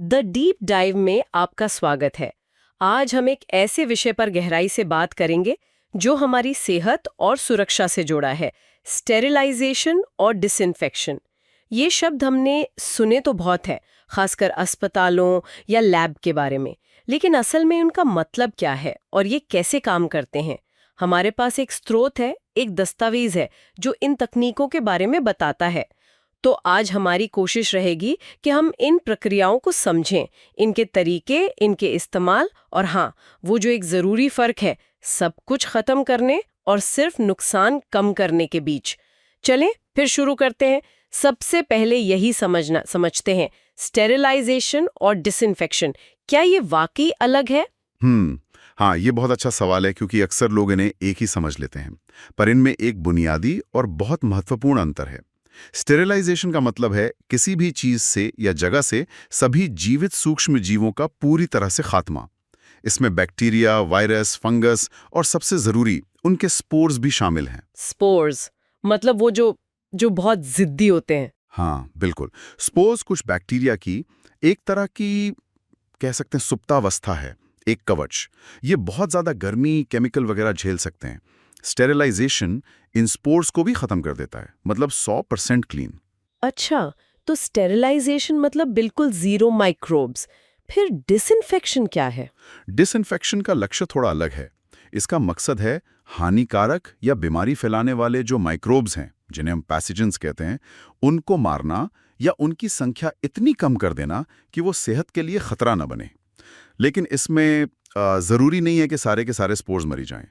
The deep dive में आपका स्वागत है। आज हम एक ऐसे विषय पर गहराई से बात करेंगे जो हमारी सेहत और सुरक्षा से जुड़ा है, स्टेरिलाइजेशन और डिसइंफेक्शन। ये शब्द हमने सुने तो बहुत है, खासकर अस्पतालों या लैब के बारे में, लेकिन असल में उनका मतलब क्या है और ये कैसे काम करते हैं? हमारे पास एक स्रोत है, एक दस्तावेज है जो इन तकनीकों के बारे में बताता है। तो आज हमारी कोशिश रहेगी कि हम इन प्रक्रियाओं को समझें, इनके तरीके, इनके इस्तेमाल और हाँ, वो जो एक ज़रूरी फ़र्क है सब कुछ ख़त्म करने और सिर्फ नुकसान कम करने के बीच। चलें फिर शुरू करते हैं। सबसे पहले यही समझते हैं, स्टेरिलाइजेशन और डिसइंफेक्शन, क्या ये वाकई अलग है? हाँ, ये बहुत अच्छा सवाल है क्योंकि अक्सर लोग इन्हें एक ही समझ लेते हैं, पर इनमें एक बुनियादी और बहुत महत्वपूर्ण अंतर है। स्टेरिलाइजेशन का मतलब है किसी भी चीज से या जगह से सभी जीवित सूक्ष्म जीवों का पूरी तरह से खात्मा। इसमें बैक्टीरिया, वायरस, फंगस और सबसे जरूरी उनके स्पोर्स भी शामिल हैं। स्पोर्स मतलब वो जो बहुत जिद्दी होते हैं। हाँ, बिल्कुल। स्पोर्स कुछ बैक्टीरिया की एक तरह की कह सकते हैं सुप्तावस्था है, एक कवच। ये बहुत ज्यादा गर्मी, केमिकल वगैरह झेल सकते हैं। स्टेरिलाइजेशन इन स्पोर्स को भी खत्म कर देता है, मतलब 100% क्लीन। अच्छा, तो स्टेरिलाइजेशन मतलब बिल्कुल जीरो माइक्रोब्स। फिर डिसइंफेक्शन क्या है? डिसइंफेक्शन का लक्ष्य थोड़ा अलग है। इसका मकसद है हानिकारक या बीमारी फैलाने वाले जो माइक्रोब्स हैं, जिन्हें हम पैथोजेंस कहते हैं, उनको मारना या उनकी संख्या इतनी कम कर देना कि वो सेहत के लिए खतरा न बने। लेकिन इसमें ज़रूरी नहीं है कि सारे के सारे स्पोर्स मरी जाएं।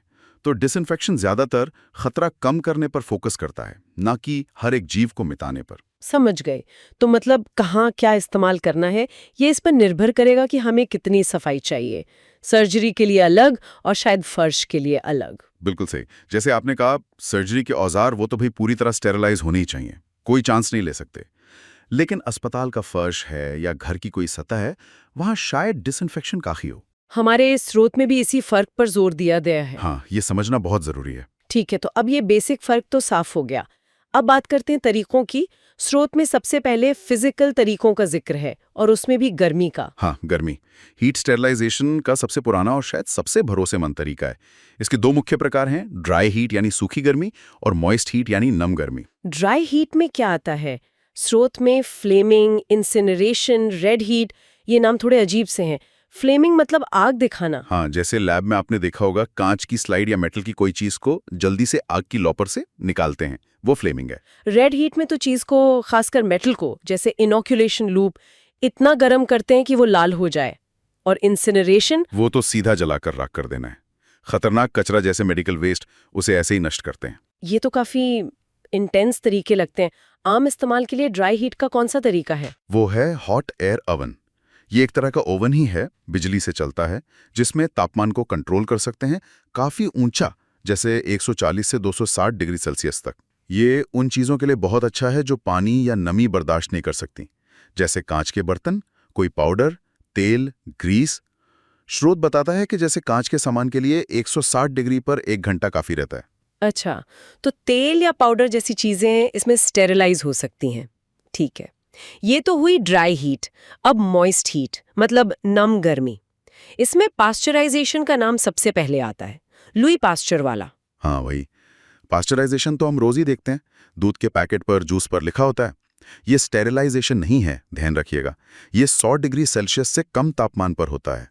तो डिसइंफेक्शन ज़्यादातर खतरा कम करने पर फोकस करता है, ना कि हर एक जीव को मिटाने पर। समझ गए। तो मतलब कहाँ क्या इस्तेमाल करना है, ये इस पर निर्भर करेगा कि हमें कितनी सफाई चाहिए। सर्जरी के लिए अलग और शायद फर्श के लिए अलग। बिल्कुल सही। जैसे आपने कहा, सर्जरी के औजार वो तो भाई पूरी तरह स्टेरलाइज होने ही चाहिए, कोई चांस नहीं ले सकते। लेकिन अस्पताल का फर्श है या घर की कोई सतह है, वहाँ शायद डिसइंफेक्शन काफ़ी हो। हमारे स्रोत में भी इसी फर्क पर जोर दिया गया है। हाँ, ये समझना बहुत ज़रूरी है। ठीक है, तो अब ये बेसिक फर्क तो साफ हो गया। अब बात करते हैं तरीकों की। स्रोत में सबसे पहले फिजिकल तरीकों का जिक्र है और उसमें भी गर्मी का। हाँ, गर्मी। हीट स्टेरलाइजेशन का सबसे पुराना और शायद सबसे भरोसेमंद तरीका है। इसके दो मुख्य प्रकार हैं, ड्राई हीट यानी सूखी गर्मी और मॉइस्ट हीट यानी नम गर्मी। ड्राई हीट में क्या आता है? स्रोत में फ्लेमिंग, इंसिनरेशन, रेड हीट, ये नाम थोड़े अजीब से हैं। फ्लेमिंग मतलब आग दिखाना। हाँ, जैसे लैब में आपने देखा होगा, कांच की स्लाइड या मेटल की कोई चीज को जल्दी से आग की लॉपर से निकालते हैं, वो फ्लेमिंग है। रेड हीट में तो चीज को, खासकर मेटल को, जैसे इनोक्यूलेशन लूप, इतना गर्म करते हैं कि वो लाल हो जाए। और इंसिनरेशन? वो तो सीधा जलाकर राख कर देना है। खतरनाक कचरा जैसे मेडिकल वेस्ट, उसे ऐसे ही नष्ट करते हैं। ये तो काफी इंटेंस तरीके लगते हैं। आम इस्तेमाल के लिए ड्राई हीट का कौन सा तरीका है? वो है हॉट एयर ओवन। ये एक तरह का ओवन ही है, बिजली से चलता है, जिसमें तापमान को कंट्रोल कर सकते हैं, काफी ऊंचा, जैसे 140 से 260 डिग्री सेल्सियस तक। ये उन चीजों के लिए बहुत अच्छा है जो पानी या नमी बर्दाश्त नहीं कर सकती, जैसे कांच के बर्तन, कोई पाउडर, तेल, ग्रीस। स्रोत बताता है कि जैसे कांच के सामान के लिए 160 डिग्री पर 1 घंटा काफी रहता है। अच्छा, तो तेल या पाउडर जैसी चीजें इसमें स्टेरिलाइज हो सकती हैं। ठीक है, ये तो हुई ड्राई हीट। अब मॉइस्ट हीट मतलब नम गर्मी। इसमें पास्चराइजेशन का नाम सबसे पहले आता है, लुई पास्चर वाला। हाँ, वही। पास्चराइजेशन तो हम रोज ही देखते हैं, दूध के पैकेट पर, जूस पर लिखा होता है। ये स्टेरिलाइजेशन नहीं है, ध्यान रखिएगा। ये 100 डिग्री सेल्सियस से कम तापमान पर होता है।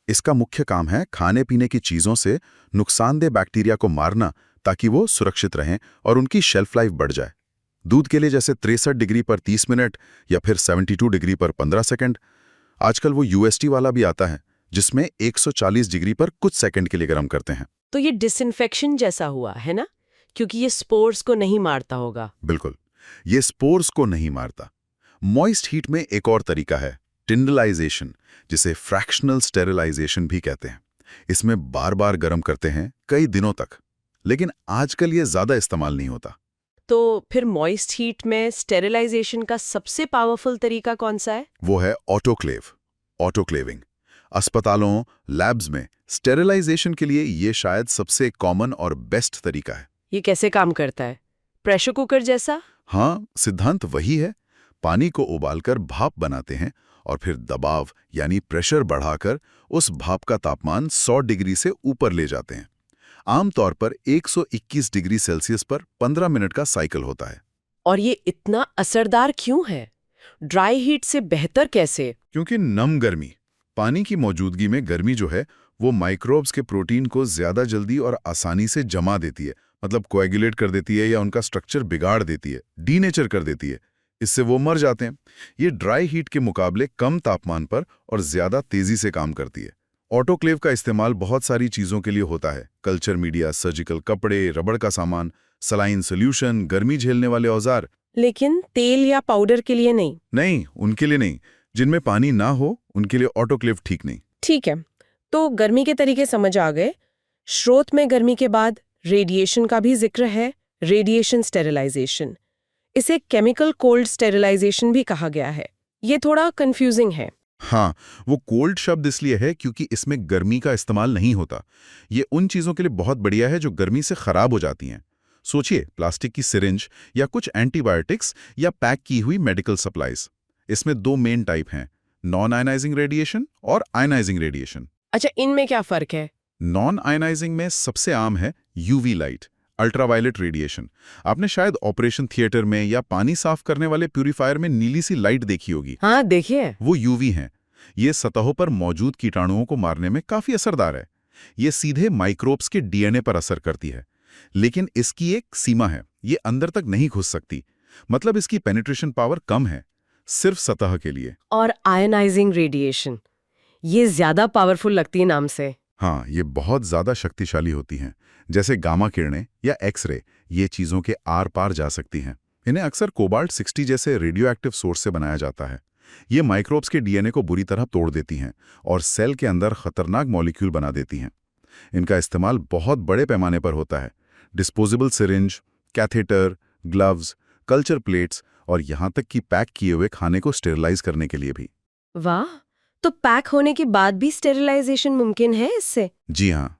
इसका मुख्य काम है खाने पीने की चीजों से नुकसानदेह बैक्टीरिया को मारना, ताकि वो सुरक्षित रहें और उनकी शेल्फ लाइफ बढ़ जाए। दूध के लिए जैसे 63 डिग्री पर 30 मिनट या फिर 72 डिग्री पर 15 सेकंड। आजकल वो यूएसटी वाला भी आता है, जिसमें 140 डिग्री पर कुछ सेकंड के लिए गर्म करते हैं। तो ये डिसइंफेक्शन जैसा हुआ है ना, क्योंकि ये स्पोर्स को नहीं मारता होगा। बिल्कुल, ये स्पोर्स को नहीं मारता। मॉइस्ट हीट में एक और तरीका है, टिंडलाइजेशन, जिसे फ्रैक्शनल स्टेरिलाइजेशन भी कहते हैं। इसमें बार बार गर्म करते हैं कई दिनों तक, लेकिन आजकल ये ज्यादा इस्तेमाल नहीं होता। तो फिर मॉइस्ट हीट में स्टेरिलाइजेशन का सबसे पावरफुल तरीका कौन सा है? वो है ऑटोक्लेव, ऑटोक्लेविंग। अस्पतालों, लैब्स में स्टेरिलाइजेशन के लिए ये शायद सबसे कॉमन और बेस्ट तरीका है। ये कैसे काम करता है? प्रेशर कुकर जैसा? हाँ, सिद्धांत वही है। पानी को उबालकर भाप बनाते हैं और फिर दबाव यानी प्रेशर बढ़ाकर उस भाप का तापमान 100 डिग्री से ऊपर ले जाते हैं। आमतौर पर 121 डिग्री सेल्सियस पर 15 मिनट का साइकिल होता है। और ये इतना असरदार क्यों है? ड्राई हीट से बेहतर कैसे? क्योंकि नम गर्मी, पानी की मौजूदगी में गर्मी जो है वो माइक्रोब्स के प्रोटीन को ज्यादा जल्दी और आसानी से जमा देती है, मतलब कोएगुलेट कर देती है या उनका स्ट्रक्चर बिगाड़ देती है, डीनेचर कर देती है। इससे वो मर जाते हैं। ये ड्राई हीट के मुकाबले कम तापमान पर और ज्यादा तेजी से काम करती है। ऑटोक्लेव का इस्तेमाल बहुत सारी चीजों के लिए होता है। कल्चर मीडिया, सर्जिकल कपड़े, रबड़ का सामान, सलाइन सोल्यूशन, गर्मी झेलने वाले औजार। लेकिन तेल या पाउडर के लिए नहीं? नहीं, उनके लिए नहीं। जिनमें पानी ना हो उनके लिए ऑटोक्लेव ठीक नहीं। ठीक है, तो गर्मी के तरीके समझ आ गए। स्रोत में गर्मी के बाद रेडिएशन का भी जिक्र है, रेडिएशन स्टेरिलाइजेशन। इसे केमिकल कोल्ड स्टेरिलाइजेशन भी कहा गया है। ये थोड़ा कंफ्यूजिंग है। हाँ, वो कोल्ड शब्द इसलिए है क्योंकि इसमें गर्मी का इस्तेमाल नहीं होता। ये उन चीजों के लिए बहुत बढ़िया है जो गर्मी से खराब हो जाती हैं। सोचिए, प्लास्टिक की सिरिंज या कुछ एंटीबायोटिक्स या पैक की हुई मेडिकल सप्लाईज। इसमें 2 मेन टाइप हैं, नॉन आयनाइजिंग रेडिएशन और आयनाइजिंग रेडिएशन। अच्छा, इनमें क्या फर्क है? नॉन आयनाइजिंग में सबसे आम है यूवी लाइट, अल्ट्रावायलेट रेडिएशन। आपने शायद ऑपरेशन थिएटर में या पानी साफ करने वाले प्यूरिफायर में नीली सी लाइट देखी होगी। हाँ, देखिए। वो यूवी हैं। ये सतहों पर मौजूद कीटाणुओं को मारने में काफी असरदार है। ये सीधे माइक्रोब्स के डीएनए पर असर करती है, लेकिन इसकी एक सीमा है, ये अंदर तक नहीं घुस सकती। मतलब इसकी पेनिट्रेशन पावर कम है, सिर्फ सतह के लिए। और आयनाइजिंग रेडिएशन, ये ज्यादा पावरफुल लगती है नाम से। हाँ, ये बहुत ज्यादा शक्तिशाली होती हैं। जैसे गामा किरणें या एक्सरे, ये चीजों के आर पार जा सकती हैं। इन्हें अक्सर कोबाल्ट 60 जैसे रेडियो एक्टिव सोर्स से बनाया जाता है। ये माइक्रोब्स के डीएनए को बुरी तरह तोड़ देती हैं और सेल के अंदर खतरनाक मॉलिक्यूल बना देती हैं। इनका इस्तेमाल बहुत बड़े पैमाने पर होता है। Disposable syringe, catheter, gloves, culture plates और यहाँ तक कि पैक किए हुए खाने को स्टेरिलाइज करने के लिए भी। वाह, तो पैक होने के बाद भी स्टेरिलाइजेशन मुमकिन है इससे? जी हाँ।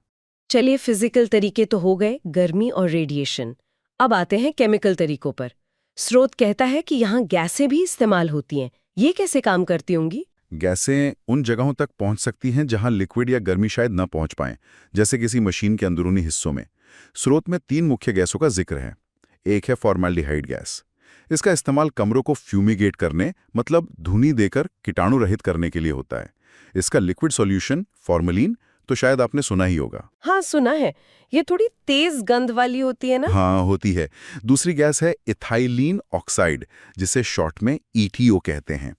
चलिए, फिजिकल तरीके तो हो गए, गर्मी और रेडिएशन। अब आते हैं केमिकल तरीकों पर। स्रोत कहता है कि यहाँ गैसें भी इस्तेमाल होती हैं। ये कैसे काम करती होंगी? गैसें उन जगहों तक पहुंच सकती हैं जहां लिक्विड या गर्मी शायद न पहुंच पाएं, जैसे किसी मशीन के अंदरूनी हिस्सों में। स्रोत में 3 मुख्य गैसों का जिक्र है। एक है फॉर्मल्डिहाइड गैस। इसका इस्तेमाल कमरों को फ्यूमिगेट करने, मतलब धुनी देकर कीटाणु रहित करने के लिए होता है। इसका लिक्विड सॉल्यूशन फॉर्मलिन तो शायद आपने सुना ही होगा। हाँ, सुना है। ये थोड़ी तेज गंध वाली होती है ना? हाँ, होती है। दूसरी गैस है इथाइलीन ऑक्साइड, जिसे शॉर्ट में ETO कहते हैं।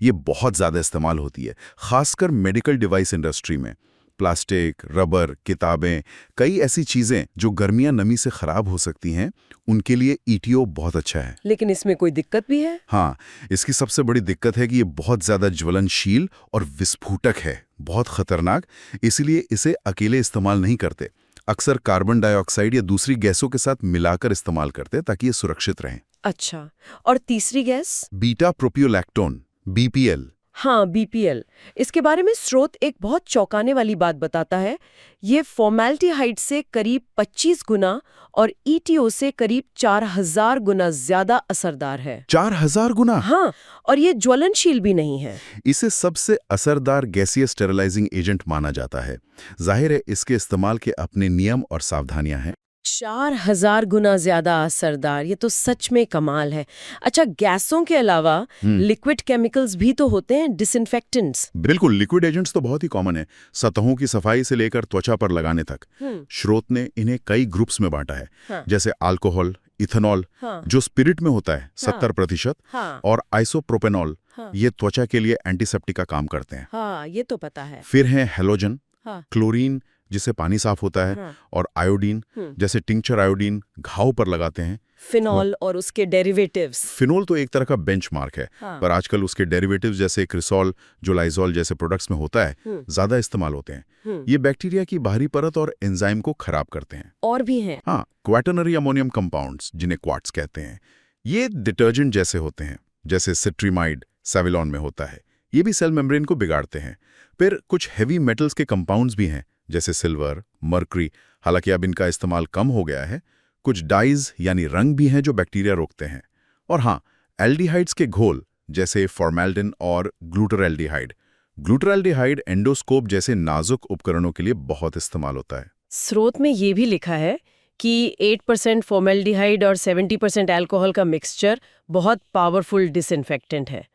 ये बहुत ज़्यादा इस्तेमाल होती है, खासकर मेडिकल डिवाइस इंडस्ट्री में। प्लास्टिक, रबर, किताबें, कई ऐसी चीज़ें जो गर्मियां नमी से ख़राब हो सकती हैं, उनके लिए ETO बहुत अच्छा है। लेकिन इसमें कोई दिक्कत भी है? हाँ, इसकी सबसे बड़ी दिक्कत है कि ये बहुत ज़्यादा ज्वलनशील और विस्फोटक है, बहुत खतरनाक। इसीलिए इसे अकेले इस्तेमाल नहीं करते। अक्सर कार्बन डाइऑक्साइड या दूसरी गैसों के साथ मिलाकर इस्तेमाल करते ताकि ये सुरक्षित रहें। अच्छा, और तीसरी गैस? Beta propiolactone, BPL। हाँ, BPL। इसके बारे में स्रोत एक बहुत चौंकाने वाली बात बताता है। ये फॉर्मल्डिहाइड से करीब 25 गुना और ETO से करीब 4000 गुना ज्यादा असरदार है। 4000 गुना? हाँ, और ये ज्वलनशील भी नहीं है। इसे सबसे असरदार गैसीय स्टेरिलाइजिंग एजेंट माना जाता है। जाहिर है इसके इस्तेमाल के अपने नियम और सावधानियां हैं। 4000 गुना ज्यादा असरदार, ये तो सच में कमाल है। अच्छा, गैसों के अलावा लिक्विड केमिकल्स भी तो होते हैं, डिसइंफेक्टेंट्स। बिल्कुल, लिक्विड एजेंट्स तो बहुत ही कॉमन है, सतहों की सफाई से लेकर त्वचा पर लगाने तक। स्रोत ने इन्हें कई ग्रुप्स में बांटा है। हाँ। जैसे अल्कोहल, इथेनॉल, हाँ। जो स्पिरिट में होता है 70%, हाँ। और आइसोप्रोपेनॉल, हाँ। ये त्वचा के लिए एंटीसेप्टिक का काम करते हैं। हाँ, ये तो पता है। फिर है हेलोजन, हाँ। क्लोरीन जिससे पानी साफ होता है, हाँ। और आयोडीन, जैसे टिंक्चर आयोडीन घाव पर लगाते हैं। फिनॉल और उसके डेरिवेटिव्स। फिनोल तो एक तरह का बेंचमार्क है। हाँ। पर आजकल उसके डेरिवेटिव्स जैसे क्रिसॉल, जो लाइजॉल जैसे प्रोडक्ट्स में होता है, ज्यादा इस्तेमाल होते हैं। ये बैक्टीरिया की बाहरी परत और एंजाइम को खराब करते हैं। और भी हैं। हाँ, क्वाटर्नरी अमोनियम कंपाउंड्स, जिन्हें क्वार्ट्स कहते हैं, ये डिटर्जेंट जैसे होते हैं, जैसे सिट्रीमाइड सेविलॉन में होता है। ये भी सेल मेम्ब्रेन को बिगाड़ते हैं। फिर कुछ हेवी मेटल्स के कंपाउंड्स भी हैं, जैसे सिल्वर, मर्करी, हालांकि अब इनका इस्तेमाल कम हो गया है। कुछ डाइज यानी रंग भी हैं जो बैक्टीरिया रोकते हैं। और हाँ, एल्डिहाइड्स के घोल, जैसे फॉर्मेल्डिन और ग्लूटाराल्डिहाइड। ग्लूटाराल्डिहाइड एंडोस्कोप जैसे नाजुक उपकरणों के लिए बहुत इस्तेमाल होता है। स्रोत में ये भी लिखा है कि 8% फॉर्मेल्डिहाइड और 70% अल्कोहल का मिक्सचर बहुत पावरफुल डिसइंफेक्टेंट है।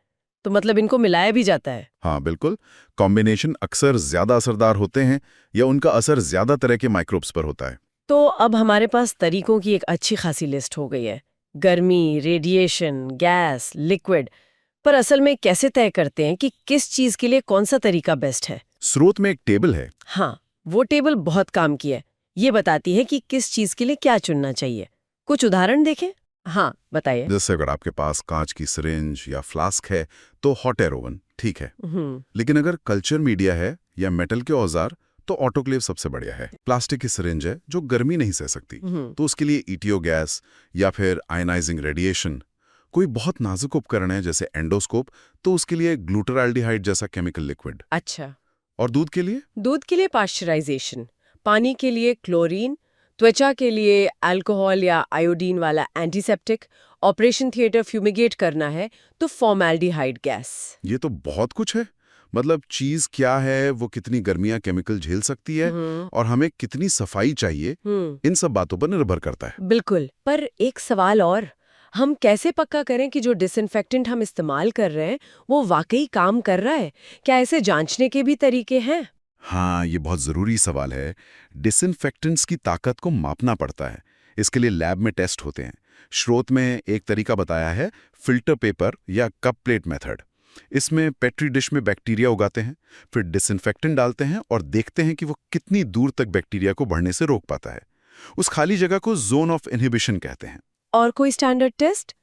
तो मतलब इनको मिलाया भी जाता है। हाँ बिल्कुल, कॉम्बिनेशन अक्सर ज्यादा असरदार होते हैं या उनका असर ज्यादा तरह के माइक्रोब्स पर होता है। तो अब हमारे पास तरीकों की एक अच्छी खासी लिस्ट हो गई है। गर्मी, रेडिएशन, गैस, लिक्विड। पर असल में कैसे तय करते हैं कि किस चीज के लिए कौन सा तरीका बेस्ट है? स्रोत में एक टेबल है। हाँ, वो टेबल बहुत काम की है। ये बताती है कि किस चीज के लिए क्या चुनना चाहिए। कुछ उदाहरण देखें। हाँ, बताइए। जैसे अगर आपके पास कांच की सिरिंज या फ्लास्क है तो हॉट एयर ओवन ठीक है, लेकिन अगर कल्चर मीडिया है या मेटल के औजार तो ऑटोक्लेव सबसे बढ़िया है। प्लास्टिक की सिरिंज है जो गर्मी नहीं सह सकती, तो उसके लिए ईटीओ गैस या फिर आयनाइजिंग रेडिएशन। कोई बहुत नाजुक उपकरण है जैसे एंडोस्कोप तो उसके लिए ग्लूटाराल्डिहाइड जैसा केमिकल लिक्विड। अच्छा। और दूध के लिए? दूध के लिए पाश्चराइजेशन, पानी के लिए क्लोरीन, त्वचा के लिए अल्कोहल या आयोडीन वाला एंटीसेप्टिक, ऑपरेशन थिएटर फ्यूमिगेट करना है तो फॉर्मेल्डिहाइड गैस। ये तो बहुत कुछ है। मतलब चीज क्या है, वो कितनी गर्मियां केमिकल झेल सकती है और हमें कितनी सफाई चाहिए, इन सब बातों पर निर्भर करता है। बिल्कुल। पर एक सवाल और, हम कैसे पक्का करें कि जो डिसइंफेक्टेंट हम इस्तेमाल कर रहे हैं वो वाकई काम कर रहा है? क्या ऐसे जांचने के भी तरीके हैं? हाँ, ये बहुत जरूरी सवाल है। डिसइंफेक्टेंट्स की ताकत को मापना पड़ता है। इसके लिए लैब में टेस्ट होते हैं। स्रोत में एक तरीका बताया है, फिल्टर पेपर या कप प्लेट मेथड। इसमें पेट्री डिश में बैक्टीरिया उगाते हैं, फिर डिसइंफेक्टेंट डालते हैं और देखते हैं कि वो कितनी दूर तक बैक्टीरिया को बढ़ने से रोक पाता है। उस खाली जगह को जोन ऑफ इनहिबिशन कहते हैं। और कोई standard test?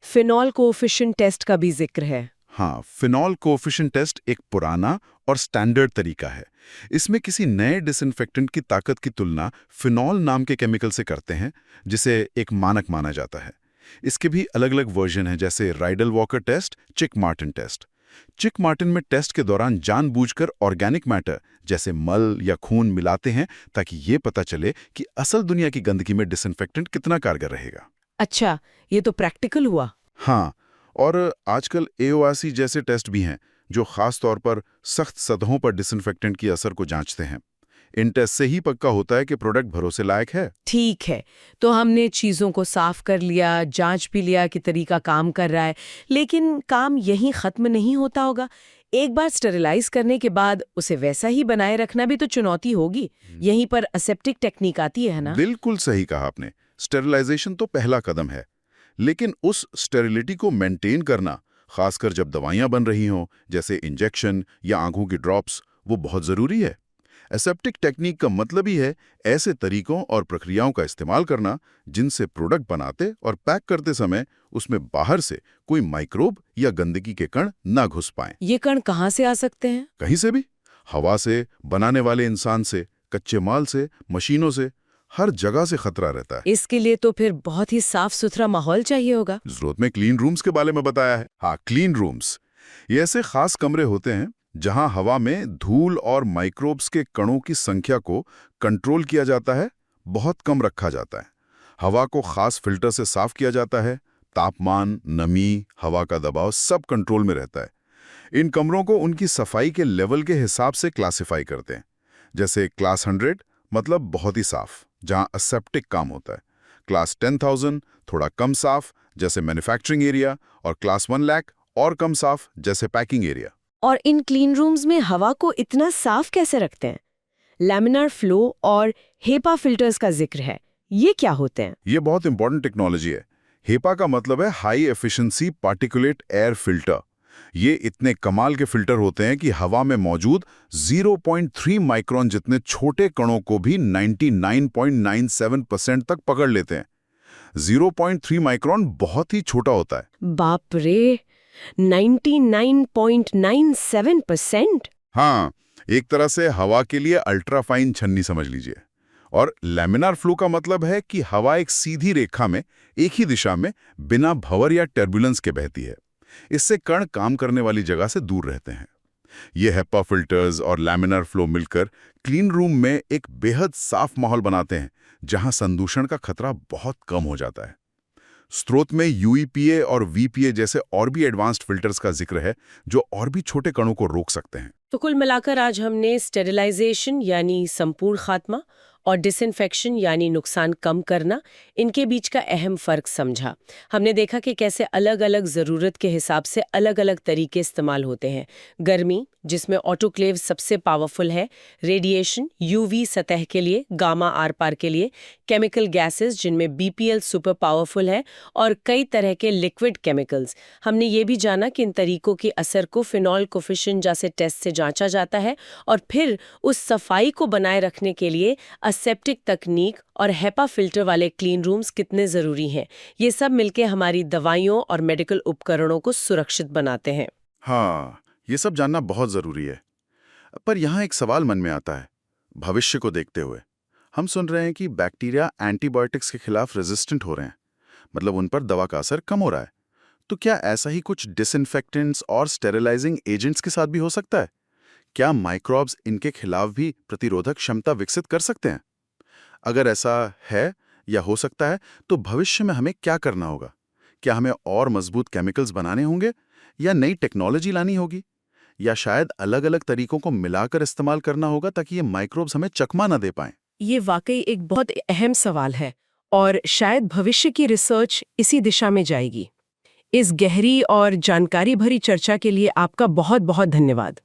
Phenol coefficient test का भी जिक्र है। हाँ, फिनॉल कोएफिशिएंट टेस्ट एक पुराना और स्टैंडर्ड तरीका है। इसमें किसी नए डिसइंफेक्टेंट की ताकत की तुलना फिनॉल नाम के केमिकल से करते हैं, जिसे एक मानक माना जाता है। इसके भी अलग-अलग वर्जन हैं, जैसे राइडल वॉकर टेस्ट, चिक मार्टिन टेस्ट। चिक मार्टिन में टेस्ट के दौरान जानबूझकर ऑर्गेनिक मैटर जैसे मल या खून मिलाते हैं ताकि ये पता चले कि असल दुनिया की गंदगी में डिसइंफेक्टेंट कितना कारगर रहेगा। अच्छा, ये तो प्रैक्टिकल हुआ। हाँ, और आजकल एओआरसी जैसे टेस्ट भी हैं जो खास तौर पर सख्त सतहों पर डिसइंफेक्टेंट की असर को जांचते हैं। इन टेस्ट से ही पक्का होता है कि प्रोडक्ट भरोसे लायक है। ठीक है, तो हमने चीज़ों को साफ कर लिया, जांच भी लिया कि तरीका काम कर रहा है, लेकिन काम यहीं ख़त्म नहीं होता होगा। एक बार स्टेरिलाइज करने के बाद उसे वैसा ही बनाए रखना भी तो चुनौती होगी। यहीं पर असेप्टिक टेक्निक आती है ना? बिल्कुल सही कहा आपने। स्टेरिलाइजेशन तो पहला कदम है, लेकिन उस स्टेरिलिटी को मेंटेन करना, खासकर जब दवाइयां बन रही हों जैसे इंजेक्शन या आंखों की ड्रॉप्स, वो बहुत ज़रूरी है। एसेप्टिक टेक्निक का मतलब ही है ऐसे तरीकों और प्रक्रियाओं का इस्तेमाल करना जिनसे प्रोडक्ट बनाते और पैक करते समय उसमें बाहर से कोई माइक्रोब या गंदगी के कण ना घुस पाएं। ये कण कहाँ से आ सकते हैं? कहीं से भी, हवा से, बनाने वाले इंसान से, कच्चे माल से, मशीनों से, हर जगह से खतरा रहता है। इसके लिए तो फिर बहुत ही साफ सुथरा माहौल चाहिए होगा। जरूरत में क्लीन रूम्स के बारे में बताया है। हाँ, क्लीन रूम्स ये ऐसे खास कमरे होते हैं जहां हवा में धूल और माइक्रोब्स के कणों की संख्या को कंट्रोल किया जाता है, बहुत कम रखा जाता है। हवा को खास फिल्टर से साफ किया जाता है, तापमान, नमी, हवा का दबाव सब कंट्रोल में रहता है। इन कमरों को उनकी सफाई के लेवल के हिसाब से क्लासिफाई करते हैं। जैसे क्लास 100 मतलब बहुत ही साफ, जहां असेप्टिक काम होता है। क्लास 10,000 थोड़ा कम साफ, जैसे मैन्युफैक्चरिंग एरिया, और क्लास 1 लाख और कम साफ, जैसे पैकिंग एरिया। और इन क्लीन रूम्स में हवा को इतना साफ कैसे रखते हैं? लैमिनार फ्लो और हेपा फिल्टर्स का जिक्र है, ये क्या होते हैं? ये बहुत इंपॉर्टेंट टेक्नोलॉजी है। हेपा का मतलब है high efficiency particulate air filter. ये इतने कमाल के फिल्टर होते हैं कि हवा में मौजूद 0.3 माइक्रोन जितने छोटे कणों को भी 99.97% तक पकड़ लेते हैं। 0.3 माइक्रोन बहुत ही छोटा होता है। बाप रे, 99.97%? हाँ, एक तरह से हवा के लिए अल्ट्राफाइन छन्नी समझ लीजिए। और लैमिनार फ्लो का मतलब है कि हवा एक सीधी रेखा में एक ही दिशा में बिना भंवर या टर्बुलेंस के बहती है। इससे कण काम करने वाली जगह से दूर रहते हैं। ये हेपा फिल्टर्स और लैमिनार फ्लो मिलकर क्लीन रूम में एक बेहद साफ माहौल बनाते हैं, जहां संदूषण का खतरा बहुत कम हो जाता है। स्रोत में यूईपीए और वीपीए जैसे और भी एडवांस्ड फिल्टर्स का जिक्र है जो और भी छोटे कणों को रोक सकते हैं। तो कुल मिलाकर आज हमने स्टेरिलाइजेशन यानी संपूर्ण खात्मा और डिसइंफेक्शन यानी नुकसान कम करना, इनके बीच का अहम फर्क समझा। हमने देखा कि कैसे अलग-अलग ज़रूरत के हिसाब से अलग-अलग तरीके इस्तेमाल होते हैं। गर्मी, जिसमें ऑटोक्लेव सबसे पावरफुल है, रेडिएशन, यूवी सतह के लिए, गामा आर-पार के लिए, केमिकल गैसेस जिनमें बीपीएल सुपर पावरफुल है और कई तरह के लिक्विड केमिकल्स। हमने ये भी जाना कि इन तरीकों के असर को फिनॉल कोफिशिएंट जैसे टेस्ट से जांचा जाता है और फिर उस सफाई को बनाए रखने के लिए असेप्टिक तकनीक और हेपा फिल्टर वाले क्लीन रूम्स कितने ज़रूरी हैं। ये सब मिलके हमारी दवाइयों और मेडिकल उपकरणों को सुरक्षित बनाते हैं। हाँ, ये सब जानना बहुत ज़रूरी है। पर यहाँ एक सवाल मन में आता है, भविष्य को देखते हुए। हम सुन रहे हैं कि बैक्टीरिया एंटीबायोटिक्स के खिलाफ रेजिस्टेंट हो रहे हैं, मतलब उन पर दवा का असर कम हो रहा है। तो क्या ऐसा ही कुछ डिसइंफेक्टेंट्स और स्टेरिलाइजिंग एजेंट्स के साथ भी हो सकता है? क्या माइक्रोब्स इनके खिलाफ भी प्रतिरोधक क्षमता विकसित कर सकते हैं? अगर ऐसा है या हो सकता है, तो भविष्य में हमें क्या करना होगा? क्या हमें और मजबूत केमिकल्स बनाने होंगे या नई टेक्नोलॉजी लानी होगी? या शायद अलग-अलग तरीकों को मिलाकर इस्तेमाल करना होगा ताकि ये माइक्रोब्स हमें चकमा ना दे पाएं? ये वाकई एक बहुत अहम सवाल है और शायद भविष्य की रिसर्च इसी दिशा में जाएगी। इस गहरी और जानकारी भरी चर्चा के लिए आपका बहुत बहुत धन्यवाद।